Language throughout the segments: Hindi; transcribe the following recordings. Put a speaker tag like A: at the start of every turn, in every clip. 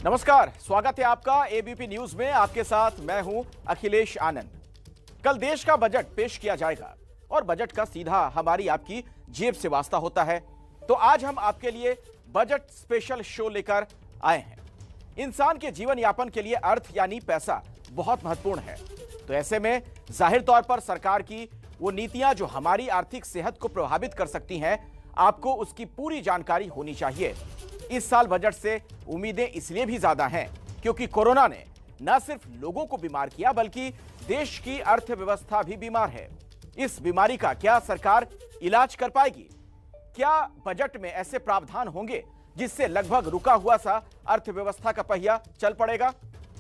A: नमस्कार, स्वागत है आपका एबीपी न्यूज में। आपके साथ मैं हूं अखिलेश आनंद। कल देश का बजट पेश किया जाएगा और बजट का सीधा हमारी आपकी जेब से वास्ता होता है। तो आज हम आपके लिए बजट स्पेशल शो लेकर आए हैं। इंसान के जीवन यापन के लिए अर्थ यानी पैसा बहुत महत्वपूर्ण है। तो ऐसे में जाहिर तौर पर सरकार की वो नीतियां जो हमारी आर्थिक सेहत को प्रभावित कर सकती हैं, आपको उसकी पूरी जानकारी होनी चाहिए। इस साल बजट से उम्मीदें इसलिए भी ज्यादा हैं क्योंकि कोरोना ने न सिर्फ लोगों को बीमार किया बल्कि देश की अर्थव्यवस्था भी बीमार है। इस बीमारी का क्या सरकार इलाज कर पाएगी? क्या बजट में ऐसे प्रावधान होंगे जिससे लगभग रुका हुआ सा अर्थव्यवस्था का पहिया चल पड़ेगा?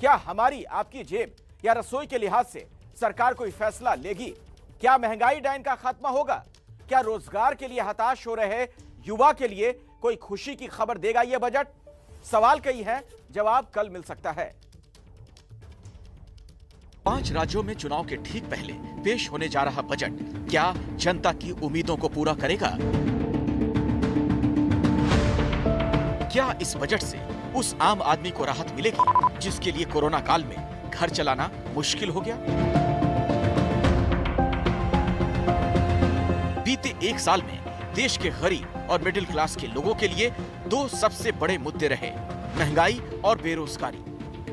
A: क्या हमारी आपकी जेब या रसोई के लिहाज से सरकार कोई फैसला लेगी? क्या महंगाई डायन का खात्मा होगा? क्या रोजगार के लिए हताश हो रहे युवा के लिए कोई खुशी की खबर देगा यह बजट? सवाल कई है, जवाब कल मिल सकता है।
B: 5 राज्यों में चुनाव के ठीक पहले पेश होने जा रहा बजट क्या जनता की उम्मीदों को पूरा करेगा? क्या इस बजट से उस आम आदमी को राहत मिलेगी जिसके लिए कोरोना काल में घर चलाना मुश्किल हो गया? बीते 1 साल में देश के गरीब और मिडिल क्लास के लोगों के लिए 2 सबसे बड़े मुद्दे रहे, महंगाई और बेरोजगारी।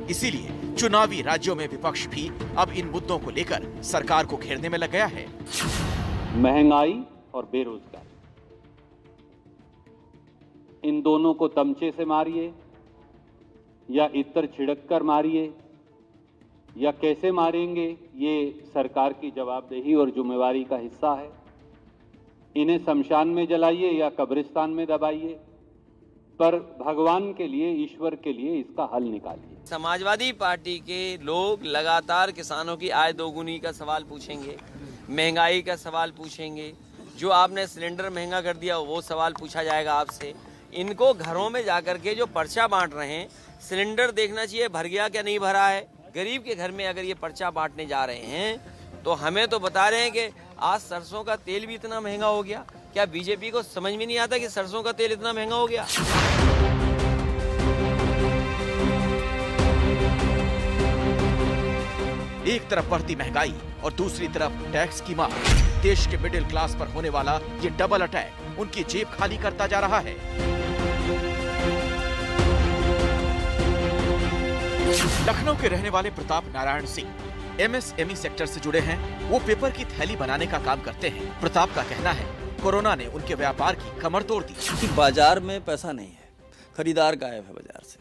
B: इसीलिए चुनावी राज्यों में विपक्ष भी अब इन मुद्दों को लेकर सरकार को घेरने में लग गया है।
C: महंगाई और बेरोजगारी, इन दोनों को तमचे से मारिए या इत्र छिड़क कर मारिए या कैसे मारेंगे, ये सरकार की जवाबदेही और जिम्मेवारी का हिस्सा है। इन्हें शमशान में जलाइए या कब्रिस्तान में दबाइए, पर भगवान के लिए, ईश्वर के लिए इसका हल निकालिए।
D: समाजवादी पार्टी के लोग लगातार किसानों की आय दोगुनी का सवाल पूछेंगे, महंगाई का सवाल पूछेंगे, जो आपने सिलेंडर महंगा कर दिया वो सवाल पूछा जाएगा आपसे। इनको घरों में जाकर के जो पर्चा बांट रहे हैं, सिलेंडर देखना चाहिए भर गया क्या नहीं भरा है। गरीब के घर में अगर ये पर्चा बांटने जा रहे हैं तो हमें तो बता रहे हैं कि आज सरसों का तेल भी इतना महंगा हो गया। क्या बीजेपी को समझ में नहीं आता कि सरसों का तेल इतना महंगा हो गया?
B: एक तरफ बढ़ती महंगाई और दूसरी तरफ टैक्स की मार। देश के मिडिल क्लास पर होने वाला ये डबल अटैक उनकी जेब खाली करता जा रहा है। लखनऊ के रहने वाले प्रताप नारायण सिंह एमएसएमई सेक्टर से जुड़े हैं। वो पेपर की थैली बनाने का काम करते हैं। प्रताप का कहना है कोरोना ने उनके व्यापार की कमर तोड़ दी।
E: बाजार में पैसा नहीं है, खरीदार गायब है बाजार से।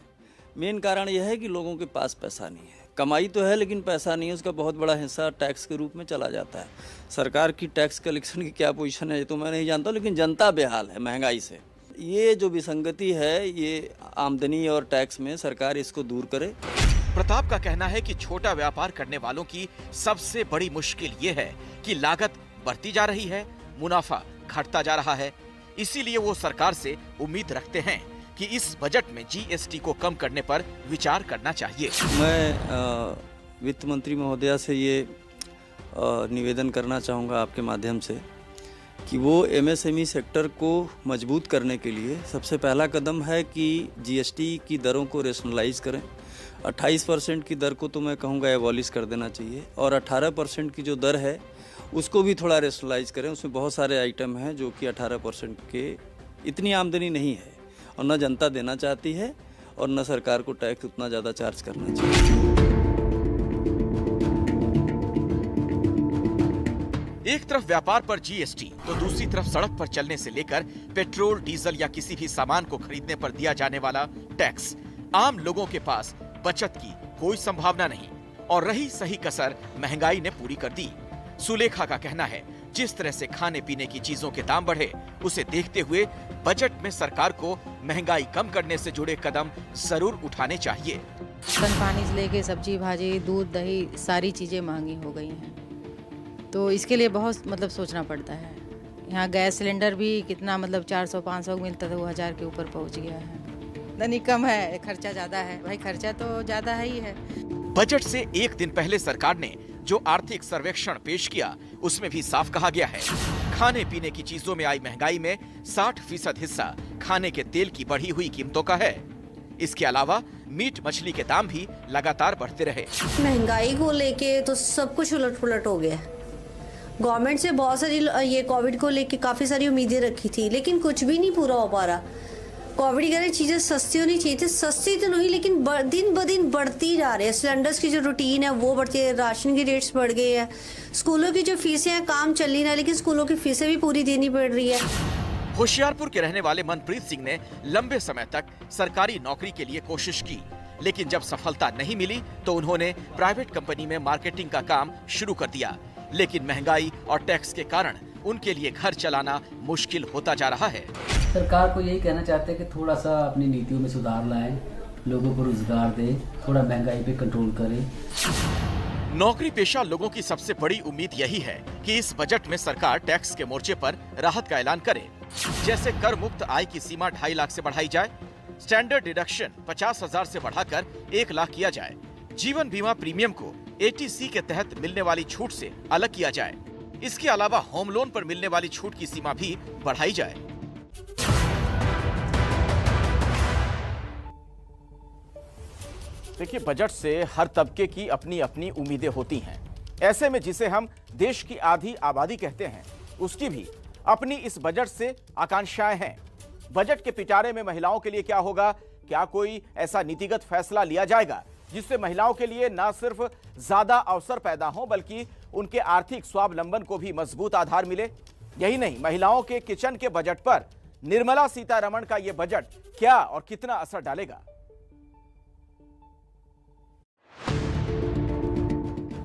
E: मेन कारण यह है कि लोगों के पास पैसा नहीं है। कमाई तो है लेकिन पैसा नहीं है, उसका बहुत बड़ा हिस्सा टैक्स के रूप में चला जाता है। सरकार की टैक्स कलेक्शन की क्या पोजीशन है ये तो मैं नहीं जानता, लेकिन जनता बेहाल है महंगाई से। ये जो विसंगति है, ये आमदनी और टैक्स में सरकार इसको दूर करे।
B: प्रताप का कहना है कि छोटा व्यापार करने वालों की सबसे बड़ी मुश्किल ये है कि लागत बढ़ती जा रही है, मुनाफा घटता जा रहा है। इसीलिए वो सरकार से उम्मीद रखते हैं कि इस बजट में जीएसटी को कम करने पर विचार करना चाहिए।
E: मैं वित्त मंत्री महोदया से ये निवेदन करना चाहूँगा आपके माध्यम से कि वो एमएसएमई सेक्टर को मजबूत करने के लिए सबसे पहला कदम है कि जीएसटी की दरों को रेशनलाइज करें। 28% की दर को तो मैं कहूँगा एबॉलिश कर देना चाहिए और 18% की जो दर है उसको भी थोड़ा रेशनलाइज करें। उसमें बहुत सारे आइटम हैं जो कि 18% के इतनी आमदनी नहीं है और न जनता देना चाहती है और न सरकार को टैक्स उतना ज़्यादा चार्ज करना चाहिए।
B: एक तरफ व्यापार पर जीएसटी तो दूसरी तरफ सड़क पर चलने से लेकर पेट्रोल, डीजल या किसी भी सामान को खरीदने पर दिया जाने वाला टैक्स। आम लोगों के पास बचत की कोई संभावना नहीं और रही सही कसर महंगाई ने पूरी कर दी। सुलेखा का कहना है जिस तरह से खाने पीने की चीजों के दाम बढ़े, उसे देखते हुए बजट में सरकार को महंगाई कम करने से जुड़े कदम जरूर उठाने चाहिए।
F: राशन पानी से लेके सब्जी भाजी, दूध, दही, सारी चीजें महंगी हो गई हैं, तो इसके लिए बहुत सोचना पड़ता है। यहाँ गैस सिलेंडर भी कितना 400-500 मिलता था, वो 1000 के ऊपर पहुँच गया है। नहीं कम है, खर्चा ज्यादा है भाई, खर्चा तो ज्यादा है ही है।
B: बजट से एक दिन पहले सरकार ने जो आर्थिक सर्वेक्षण पेश किया उसमें भी साफ कहा गया है खाने पीने की चीजों में आई महंगाई में 60% हिस्सा खाने के तेल की बढ़ी हुई कीमतों का है। इसके अलावा मीट मछली के दाम भी लगातार बढ़ते रहे।
G: महंगाई को लेके तो सब कुछ उलट पुलट हो गया। गवर्नमेंट से बहुत सारी ये कोविड को लेके काफ़ी सारी उम्मीदें रखी थी, लेकिन कुछ भी नहीं पूरा हो पा रहा। कोविड के चीज़ें सस्ती होनी चाहिए थी, सस्ती तो नहीं, लेकिन दिन ब दिन बढ़ती जा रही है। सिलेंडर्स की जो रूटीन है वो बढ़ती है, राशन की रेट्स बढ़ गए हैं, स्कूलों की जो फीसें हैं काम चल नहीं रहा, लेकिन स्कूलों की फीसें भी पूरी देनी पड़ रही है।
B: होशियारपुर के रहने वाले मनप्रीत सिंह ने लंबे समय तक सरकारी नौकरी के लिए कोशिश की, लेकिन जब सफलता नहीं मिली तो उन्होंने प्राइवेट कंपनी में मार्केटिंग का काम शुरू कर दिया। लेकिन महंगाई और टैक्स के कारण उनके लिए घर चलाना मुश्किल होता जा रहा है।
H: सरकार को यही कहना चाहते हैं कि थोड़ा सा अपनी नीतियों में सुधार लाएं, लोगों को रोजगार दें, थोड़ा महंगाई पे कंट्रोल करें।
B: नौकरी पेशा लोगों की सबसे बड़ी उम्मीद यही है कि इस बजट में सरकार टैक्स के मोर्चे पर राहत का ऐलान करे, जैसे कर मुक्त आय की सीमा 2.5 लाख से बढ़ाई जाए, स्टैंडर्ड डिडक्शन 50,000 से बढ़ाकर 1 लाख किया जाए, जीवन बीमा प्रीमियम को ATC के तहत मिलने वाली छूट से अलग किया जाए। इसके अलावा होम लोन पर मिलने वाली छूट की सीमा भी बढ़ाई जाए।
A: देखिए, बजट से हर तबके की अपनी अपनी उम्मीदें होती हैं। ऐसे में जिसे हम देश की आधी आबादी कहते हैं, उसकी भी अपनी इस बजट से आकांक्षाएं हैं। बजट के पिटारे में महिलाओं के लिए क्या होगा? क्या कोई ऐसा नीतिगत फैसला लिया जाएगा जिससे महिलाओं के लिए न सिर्फ ज्यादा अवसर पैदा हो, बल्कि उनके आर्थिक स्वावलंबन को भी मजबूत आधार मिले? यही नहीं, महिलाओं के किचन के बजट पर निर्मला सीतारमण का यह बजट क्या और कितना असर डालेगा?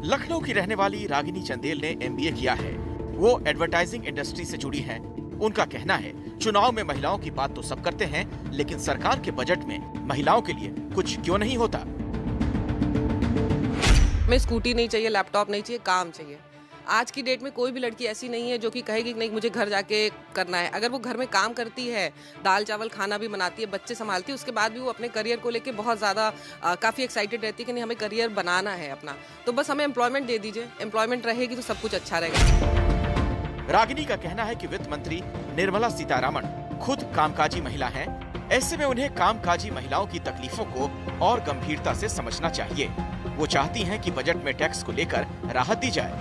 B: लखनऊ की रहने वाली रागिनी चंदेल ने MBA किया है। वो एडवर्टाइजिंग इंडस्ट्री से जुड़ी हैं। उनका कहना है, चुनाव में महिलाओं की बात तो सब करते हैं, लेकिन सरकार के बजट में महिलाओं के लिए कुछ क्यों नहीं होता?
I: हमें स्कूटी नहीं चाहिए, लैपटॉप नहीं चाहिए, काम चाहिए। आज की डेट में कोई भी लड़की ऐसी नहीं है जो कि कहेगी कि नहीं मुझे घर जाके करना है। अगर वो घर में काम करती है, दाल चावल खाना भी बनाती है, बच्चे संभालती है, उसके बाद भी वो अपने करियर को लेके बहुत ज़्यादा काफ़ी एक्साइटेड रहती है कि नहीं हमें करियर बनाना है अपना। तो बस हमें एम्प्लॉयमेंट दे दीजिए, एम्प्लॉयमेंट रहेगी तो सब कुछ अच्छा रहेगा।
B: रागिनी का कहना है कि वित्त मंत्री निर्मला सीतारमण खुद कामकाजी महिला हैं। ऐसे में उन्हें कामकाजी महिलाओं की तकलीफों को और गंभीरता से समझना चाहिए। वो चाहती हैं कि बजट में टैक्स को लेकर राहत दी जाए।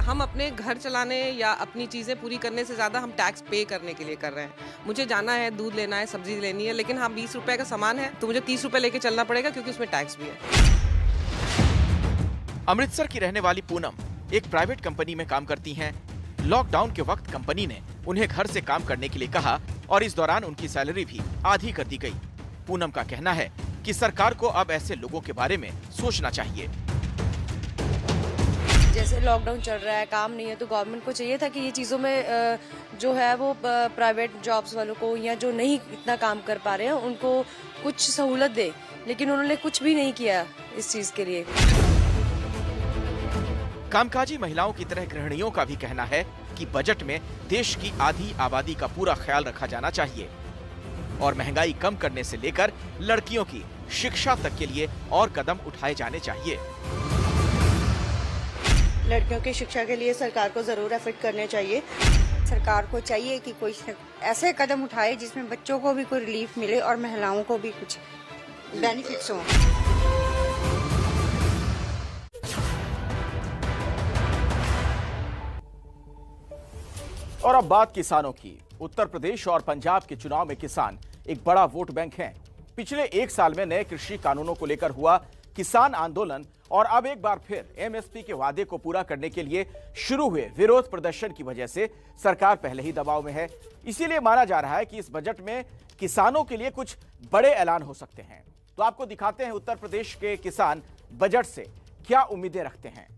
I: हम अपने घर चलाने या अपनी चीज़ें पूरी करने से ज़्यादा हम टैक्स पे करने के लिए कर रहे हैं। मुझे जाना है, दूध लेना है, सब्जी लेनी है, लेकिन हाँ 20 रुपए का सामान है तो मुझे 30 रुपए लेके चलना पड़ेगा क्योंकि उसमें टैक्स भी है।
B: अमृतसर की रहने वाली पूनम एक प्राइवेट कंपनी में काम करती हैं। लॉकडाउन के वक्त कंपनी ने उन्हें घर से काम करने के लिए कहा और इस दौरान उनकी सैलरी भी आधी कर दी गई। पूनम का कहना है कि सरकार को अब ऐसे लोगों के बारे में सोचना चाहिए।
J: जैसे लॉकडाउन चल रहा है, काम नहीं है, तो गवर्नमेंट को चाहिए था कि ये चीज़ों में जो है वो प्राइवेट जॉब्स वालों को या जो नहीं इतना काम कर पा रहे हैं उनको कुछ सहूलत दे, लेकिन उन्होंने कुछ भी नहीं किया इस चीज़ के लिए।
B: कामकाजी महिलाओं की तरह गृहिणियों का भी कहना है कि बजट में देश की आधी आबादी का पूरा ख्याल रखा जाना चाहिए और महंगाई कम करने से लेकर लड़कियों की शिक्षा तक के लिए और कदम उठाए जाने चाहिए।
K: लड़कियों की शिक्षा के लिए सरकार को जरूर एफर्ट करने चाहिए। सरकार को चाहिए कि कोई ऐसे कदम उठाए जिसमें बच्चों को भी कोई रिलीफ मिले और महिलाओं को भी कुछ बेनिफिट्स हों।
A: और अब बात किसानों की। उत्तर प्रदेश और पंजाब के चुनाव में किसान एक बड़ा वोट बैंक हैं। पिछले 1 साल में नए कृषि कानूनों को लेकर हुआ किसान आंदोलन और अब एक बार फिर MSP के वादे को पूरा करने के लिए शुरू हुए विरोध प्रदर्शन की वजह से सरकार पहले ही दबाव में है। इसीलिए माना जा रहा है कि इस बजट में किसानों के लिए कुछ बड़े ऐलान हो सकते हैं। तो आपको दिखाते हैं उत्तर प्रदेश के किसान बजट से क्या उम्मीदें रखते हैं।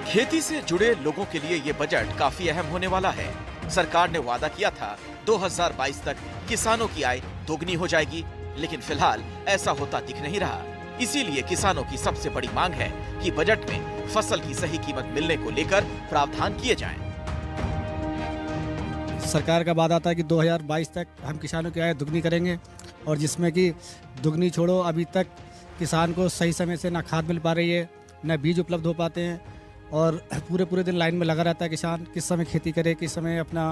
B: खेती से जुड़े लोगों के लिए ये बजट काफी अहम होने वाला है। सरकार ने वादा किया था 2022 तक किसानों की आय दोगुनी हो जाएगी, लेकिन फिलहाल ऐसा होता दिख नहीं रहा। इसीलिए किसानों की सबसे बड़ी मांग है कि बजट में फसल की सही कीमत मिलने को लेकर प्रावधान किए जाएं।
L: सरकार का वादा था कि 2022 तक हम किसानों की आय दुगनी करेंगे और जिसमें कि दुगनी छोड़ो, अभी तक किसान को सही समय से ना खाद मिल पा रही है, ना बीज उपलब्ध हो पाते हैं और पूरे दिन लाइन में लगा रहता है किसान, किस समय खेती करे, किस समय अपना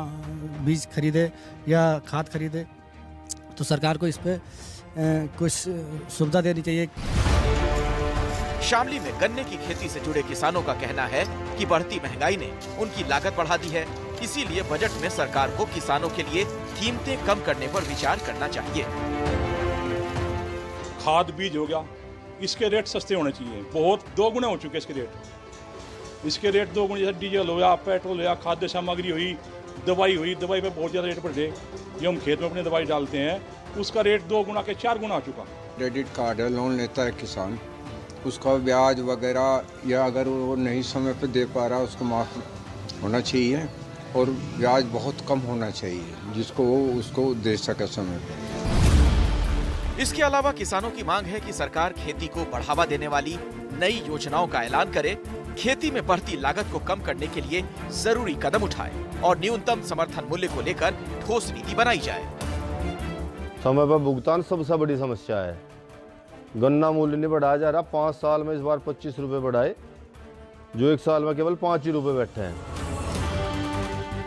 L: बीज खरीदे या खाद खरीदे। तो सरकार को इस पर कुछ सुविधा देनी चाहिए।
B: शामली में गन्ने की खेती से जुड़े किसानों का कहना है कि बढ़ती महंगाई ने उनकी लागत बढ़ा दी है, इसीलिए बजट में सरकार को किसानों के लिए कीमतें कम करने पर विचार करना चाहिए।
M: खाद बीज हो गया, इसके रेट सस्ते होने चाहिए। बहुत 2 गुना हो चुके इसके रेट। इसके रेट 2 गुना, जैसे डीजल हो गया, पेट्रोल हो गया, खाद्य सामग्री हुई, दवाई पे बहुत ज़्यादा रेट बढ़ गए। जो हम खेत में अपने दवाई डालते हैं उसका रेट 2 गुना के 4 गुना हो चुका।
N: क्रेडिट कार्ड है, लोन लेता है किसान, उसका ब्याज वगैरह या अगर वो नहीं समय पे दे पा रहा उसको माफ़ होना चाहिए और ब्याज बहुत कम होना चाहिए जिसको वो उसको दे सके समय पे।
B: इसके अलावा किसानों की मांग है कि सरकार खेती को बढ़ावा देने वाली नई योजनाओं का ऐलान करे, खेती में बढ़ती लागत को कम करने के लिए जरूरी कदम उठाए और न्यूनतम समर्थन मूल्य को लेकर ठोस नीति बनाई जाए।
O: समय पर भुगतान सबसे बड़ी समस्या है। गन्ना मूल्य नहीं बढ़ाया जा रहा, 5 साल में इस बार 25 रुपए बढ़ाए, जो 1 साल में केवल 5 ही रुपए बैठे हैं।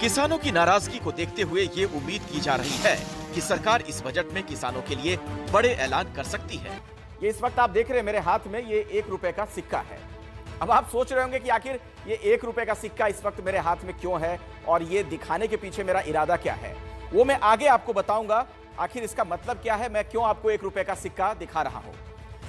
B: किसानों की नाराजगी को देखते हुए ये उम्मीद की जा रही है कि सरकार इस बजट में किसानों के लिए बड़े ऐलान कर सकती है।
A: ये इस वक्त आप देख रहे हैं मेरे हाथ में, ये 1 रुपए का सिक्का है। अब आप सोच रहे होंगे कि आखिर ये 1 रुपए का सिक्का इस वक्त मेरे हाथ में क्यों है और ये दिखाने के पीछे मेरा इरादा क्या है, वो मैं आगे आपको बताऊंगा। आखिर इसका मतलब क्या है, मैं क्यों आपको 1 रुपए का सिक्का दिखा रहा हूं।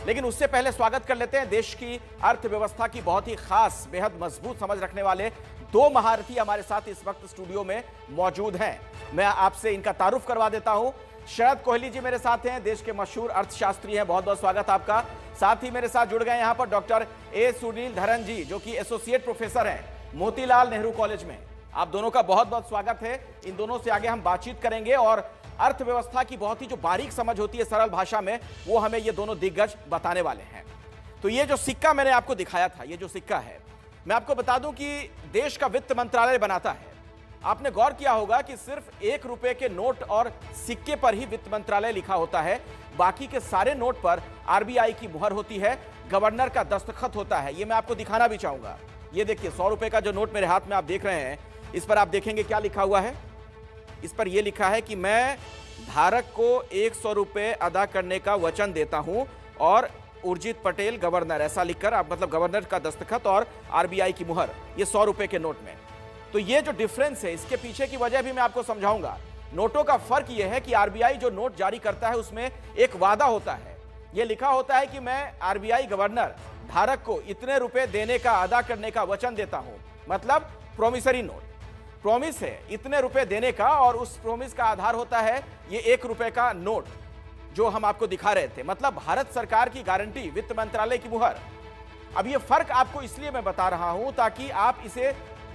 A: लेकिन उससे पहले स्वागत कर लेते हैं देश की अर्थव्यवस्था की बहुत ही खास, बेहद मजबूत समझ रखने वाले 2 महारथी हमारे साथ इस वक्त स्टूडियो में मौजूद हैं। मैं आपसे इनका तारुफ करवा देता हूं। शरद कोहली जी मेरे साथ हैं, देश के मशहूर अर्थशास्त्री हैं, बहुत बहुत स्वागत आपका। साथ ही मेरे साथ जुड़ गए यहां पर डॉक्टर ए सुनीलधरन जी, जो कि एसोसिएट प्रोफेसर हैं मोतीलाल नेहरू कॉलेज में। आप दोनों का बहुत बहुत स्वागत है। इन दोनों से आगे हम बातचीत करेंगे और अर्थव्यवस्था की बहुत ही जो बारीक समझ होती है सरल भाषा में, वो हमें ये दोनों दिग्गज बताने वाले हैं। तो ये जो सिक्का मैंने आपको दिखाया था, ये जो सिक्का है, मैं आपको बता दूं कि देश का वित्त मंत्रालय बनाता है। आपने गौर किया होगा कि सिर्फ 1 रुपए के नोट और सिक्के पर ही वित्त मंत्रालय लिखा होता है, बाकी के सारे नोट पर आरबीआई की मुहर होती है, गवर्नर का दस्तखत होता है। ये मैं आपको दिखाना भी चाहूंगा। ये देखिए 100 रुपए का जो नोट मेरे हाथ में आप देख रहे हैं, इस पर आप देखेंगे क्या लिखा हुआ है। इस पर यह लिखा है कि मैं धारक को 100 रुपए अदा करने का वचन देता हूं और उर्जित पटेल गवर्नर, ऐसा लिखकर आप मतलब गवर्नर का दस्तखत और आरबीआई की मुहर, ये 100 रुपए के नोट में। तो ये जो डिफरेंस है, इसके पीछे की वजह भी मैं आपको समझाऊंगा। नोटों का फर्क यह है कि आरबीआई जो नोट जारी करता है उसमें एक वादा होता है, यह लिखा होता है कि मैं आरबीआई गवर्नर धारक को इतने रुपए देने का, अदा करने का वचन देता हूं, मतलब प्रोमिसरी नोट। प्रॉमिस है इतने रुपए देने का और उस प्रॉमिस का आधार होता है ये 1 रुपए का नोट जो हम आपको दिखा रहे थे, मतलब भारत सरकार की गारंटी, वित्त मंत्रालय की मुहर। अब ये फर्क आपको इसलिए मैं बता रहा हूं ताकि आप इसे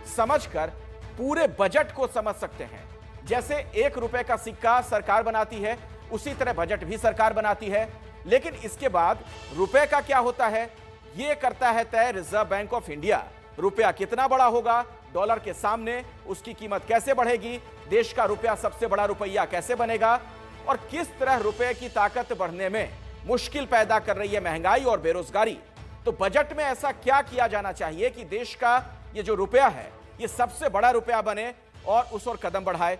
A: समझकर पूरे बजट को समझ सकते हैं। जैसे 1 रुपए का सिक्का सरकार बनाती है, उसी तरह बजट भी सरकार बनाती है। लेकिन इसके बाद रुपए का क्या होता है, यह करता है तय रिजर्व बैंक ऑफ इंडिया। रुपया कितना बड़ा होगा डॉलर के सामने, उसकी कीमत कैसे बढ़ेगी, देश का रुपया सबसे बड़ा रुपया कैसे बनेगा और किस तरह रुपए की ताकत बढ़ने में मुश्किल पैदा कर रही है महंगाई और बेरोजगारी। तो बजट में ऐसा क्या किया जाना चाहिए कि देश का ये जो रुपया है ये सबसे बड़ा रुपया बने और उस ओर कदम बढ़ाए,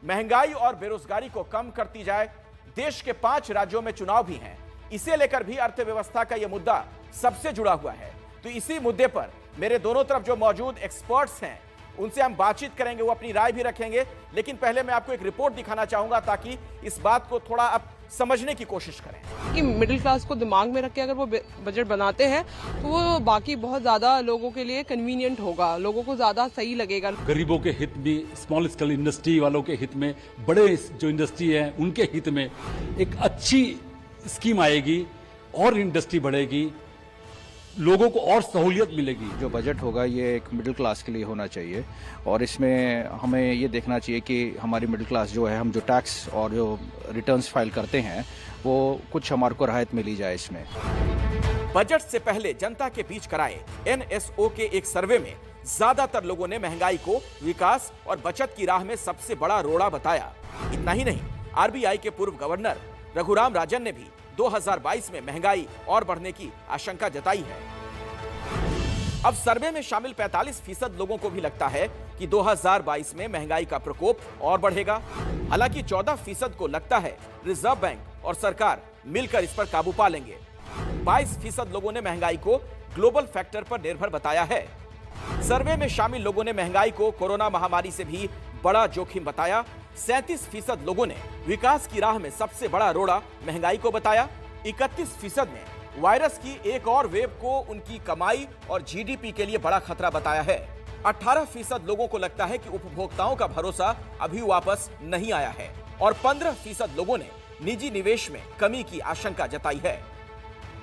A: महंगाई और बेरोजगारी को कम करती जाए। देश के 5 राज्यों में चुनाव भी हैं, इसे लेकर भी अर्थव्यवस्था का यह मुद्दा सबसे जुड़ा हुआ है। तो इसी मुद्दे पर मेरे दोनों तरफ जो मौजूद एक्सपर्ट्स हैं उनसे हम बातचीत करेंगे, वो अपनी राय भी रखेंगे। लेकिन पहले मैं आपको एक रिपोर्ट दिखाना चाहूंगा ताकि इस बात को थोड़ा आप समझने की कोशिश करें
I: कि मिडिल क्लास को दिमाग में रख के अगर वो बजट बनाते हैं तो वो बाकी बहुत ज्यादा लोगों के लिए कन्वीनियंट होगा, लोगों को ज्यादा सही लगेगा।
M: गरीबों के हित में, स्मॉल स्केल इंडस्ट्री वालों के हित में, बड़े जो इंडस्ट्री है उनके हित में एक अच्छी स्कीम आएगी और इंडस्ट्री बढ़ेगी, लोगों को और सहूलियत मिलेगी।
P: जो बजट होगा ये एक मिडिल क्लास के लिए होना चाहिए और इसमें हमें ये देखना चाहिए कि हमारी मिडिल क्लास जो है, हम जो टैक्स और जो रिटर्न्स फाइल करते हैं वो कुछ हमारे को राहत मिली जाए इसमें।
A: बजट से पहले जनता के बीच कराए एनएसओ के एक सर्वे में ज्यादातर लोगों ने महंगाई को विकास और बचत की राह में सबसे बड़ा रोड़ा बताया। इतना ही नहीं, आरबीआई के पूर्व गवर्नर रघुराम राजन ने भी 2022 में महंगाई और बढ़ने की आशंका जताई है। अब सर्वे में शामिल 45% लोगों को भी लगता है कि 2022 में महंगाई का प्रकोप और बढ़ेगा। हालांकि 14% को लगता है रिजर्व बैंक और सरकार मिलकर इस पर काबू पा लेंगे। 22% लोगों ने महंगाई को ग्लोबल फैक्टर पर निर्भर बताया है। सर्वे में शामिल लोगों ने महंगाई को कोरोना महामारी से भी बड़ा जोखिम बताया। 37% लोगों ने विकास की राह में सबसे बड़ा रोड़ा महंगाई को बताया। 31% ने वायरस की एक और वेव को उनकी कमाई और जीडीपी के लिए बड़ा खतरा बताया है। 18% लोगों को लगता है कि उपभोक्ताओं का भरोसा अभी वापस नहीं आया है और 15% लोगों ने निजी निवेश में कमी की आशंका जताई है।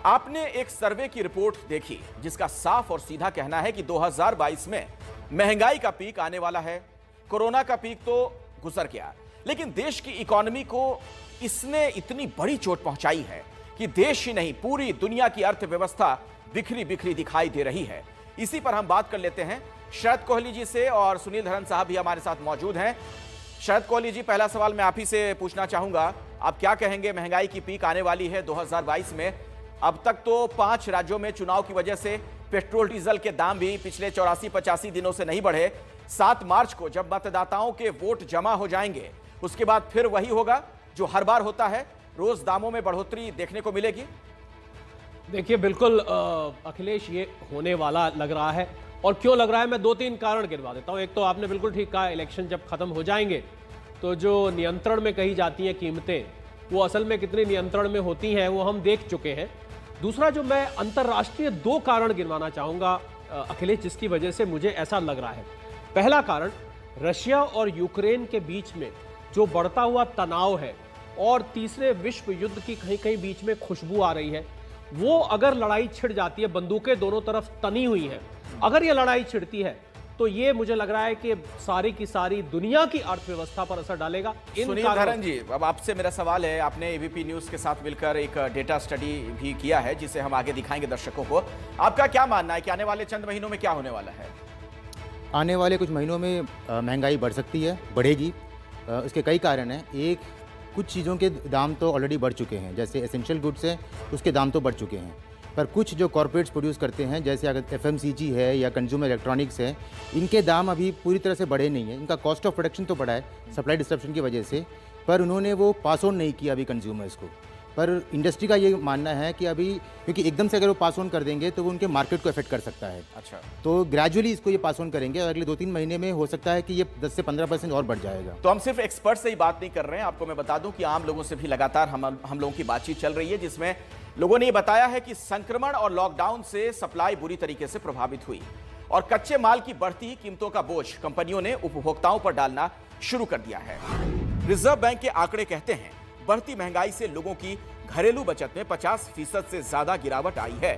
A: आपने एक सर्वे की रिपोर्ट देखी जिसका साफ और सीधा कहना है कि 2022 में महंगाई का पीक आने वाला है। कोरोना का पीक तो गुजर गया, लेकिन देश की इकोनॉमी को इसने इतनी बड़ी चोट पहुंचाई है कि देश ही नहीं पूरी दुनिया की अर्थव्यवस्था बिखरी बिखरी दिखाई दे रही है। इसी पर हम बात कर लेते हैं शरद कोहली जी से, और सुनील धरन साहब भी हमारे साथ मौजूद हैं। शरद कोहली जी, पहला सवाल मैं आप ही से पूछना चाहूंगा, आप क्या कहेंगे? महंगाई की पीक आने वाली है 2022 में। अब तक तो 5 राज्यों में चुनाव की वजह से पेट्रोल डीजल के दाम भी पिछले 84-85 दिनों से नहीं बढ़े। 7 मार्च को जब मतदाताओं के वोट जमा हो जाएंगे उसके बाद फिर वही होगा जो हर बार होता है, रोज दामों में बढ़ोतरी देखने को मिलेगी।
Q: देखिए बिल्कुल अखिलेश, ये होने वाला लग रहा है। और क्यों लग रहा है, मैं 2-3 कारण गिनवा देता हूं। एक तो आपने बिल्कुल ठीक कहा, इलेक्शन जब खत्म हो जाएंगे तो जो नियंत्रण में कही जाती हैं कीमतें, वो असल में कितनी नियंत्रण में होती हैं वो हम देख चुके हैं। दूसरा जो मैं अंतर्राष्ट्रीय 2 कारण गिनवाना चाहूंगा अखिलेश, जिसकी वजह से मुझे ऐसा लग रहा है। पहला कारण, रशिया और यूक्रेन के बीच में जो बढ़ता हुआ तनाव है और तीसरे विश्व युद्ध की कहीं कहीं बीच में खुशबू आ रही है। वो अगर लड़ाई छिड़ जाती है, बंदूकें दोनों तरफ तनी हुई हैं, अगर ये लड़ाई छिड़ती है तो ये मुझे लग रहा है कि सारी की सारी दुनिया की अर्थव्यवस्था पर असर डालेगा।
A: सुनील धरन जी, अब आपसे मेरा सवाल है, आपने एबीपी न्यूज के साथ मिलकर एक डेटा स्टडी भी किया है जिसे हम आगे दिखाएंगे दर्शकों को। आपका क्या मानना है कि आने वाले चंद महीनों में क्या होने वाला है?
R: आने वाले कुछ महीनों में महंगाई बढ़ सकती है, बढ़ेगी। इसके कई कारण हैं। एक, कुछ चीज़ों के दाम तो ऑलरेडी बढ़ चुके हैं, जैसे एसेंशियल गुड्स हैं उसके दाम तो बढ़ चुके हैं, पर कुछ जो कॉर्पोरेट्स प्रोड्यूस करते हैं जैसे अगर एफएमसीजी है या कंज्यूमर इलेक्ट्रॉनिक्स है, इनके दाम अभी पूरी तरह से बढ़े नहीं हैं। इनका कॉस्ट ऑफ प्रोडक्शन तो बढ़ा है सप्लाई डिस्ट्रप्शन की वजह से, पर उन्होंने वो पास ऑन नहीं किया अभी कंज्यूमर्स को। पर इंडस्ट्री का ये मानना है कि अभी, क्योंकि एकदम से अगर वो पास ऑन कर देंगे तो वो उनके मार्केट को इफेक्ट कर सकता है।
A: अच्छा,
R: तो ग्रेजुअली इसको ये पास ऑन करेंगे और अगले 2-3 महीने में हो सकता है कि ये 10 से 15% और बढ़ जाएगा।
A: तो हम सिर्फ एक्सपर्ट से ही बात नहीं कर रहे हैं, आपको मैं बता दूं कि आम लोगों से भी लगातार हम लोगों की बातचीत चल रही है, जिसमें लोगों ने ये बताया है कि संक्रमण और लॉकडाउन से सप्लाई बुरी तरीके से प्रभावित हुई और कच्चे माल की बढ़ती कीमतों का बोझ कंपनियों ने उपभोक्ताओं पर डालना शुरू कर दिया है। रिजर्व बैंक के आंकड़े कहते हैं बढ़ती महंगाई से लोगों की घरेलू बचत में 50% से ज्यादा गिरावट आई है।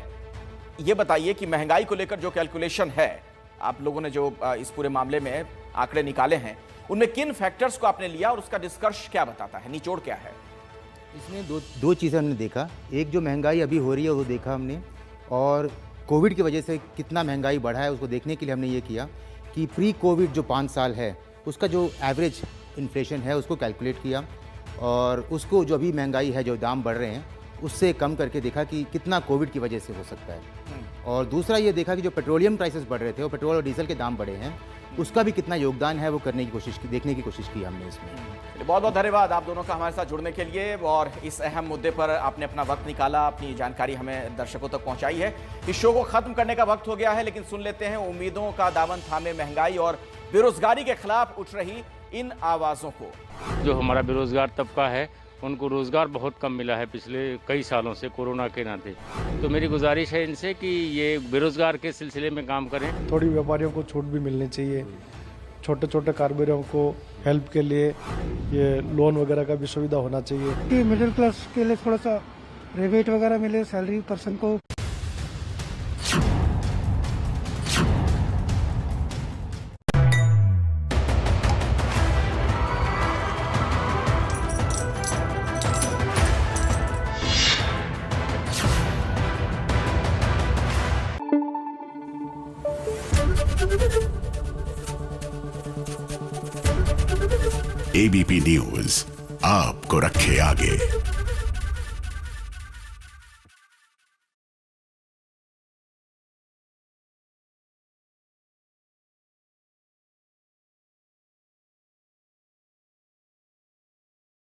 A: यह बताइए कि महंगाई को लेकर जो कैलकुलेशन है, आप लोगों ने जो इस पूरे मामले में आंकड़े निकाले हैं, उनमें किन फैक्टर्स को आपने लिया और उसका निष्कर्ष क्या बताता है, निचोड़ क्या है?
R: इसमें दो चीज़ें हमने देखा। एक, जो महंगाई अभी हो रही है वो देखा हमने, और कोविड की वजह से कितना महंगाई बढ़ा है उसको देखने के लिए हमने ये किया कि प्री कोविड जो 5 साल है उसका जो एवरेज इन्फ्लेशन है उसको कैलकुलेट किया, और उसको जो अभी महंगाई है, जो दाम बढ़ रहे हैं, उससे कम करके देखा कि कितना कोविड की वजह से हो सकता है। और दूसरा ये देखा कि जो पेट्रोलियम प्राइसेस बढ़ रहे थे और पेट्रोल और डीजल के दाम बढ़े हैं, उसका भी कितना योगदान है वो करने की कोशिश की, देखने की कोशिश की हमने इसमें।
A: बहुत बहुत धन्यवाद आप दोनों का हमारे साथ जुड़ने के लिए, और इस अहम मुद्दे पर आपने अपना वक्त निकाला, अपनी जानकारी हमें दर्शकों तक पहुंचाई है। इस शो को खत्म करने का वक्त हो गया है, लेकिन सुन लेते हैं उम्मीदों का दामन थामे महंगाई और बेरोजगारी के खिलाफ उठ रही इन आवाजों को।
S: जो हमारा बेरोजगार तबका है उनको रोजगार बहुत कम मिला है पिछले कई सालों से कोरोना के नाते। तो मेरी गुजारिश है इनसे कि ये बेरोजगार के सिलसिले में काम करें।
T: थोड़ी व्यापारियों को छूट भी मिलनी चाहिए, छोटे छोटे कारोबारियों को हेल्प के लिए ये लोन वगैरह का भी सुविधा होना चाहिए।
U: कि मिडिल क्लास के लिए थोड़ा सा रिबेट वगैरह मिले सैलरी पर्सन को।
V: एबीपी न्यूज आपको रखे आगे।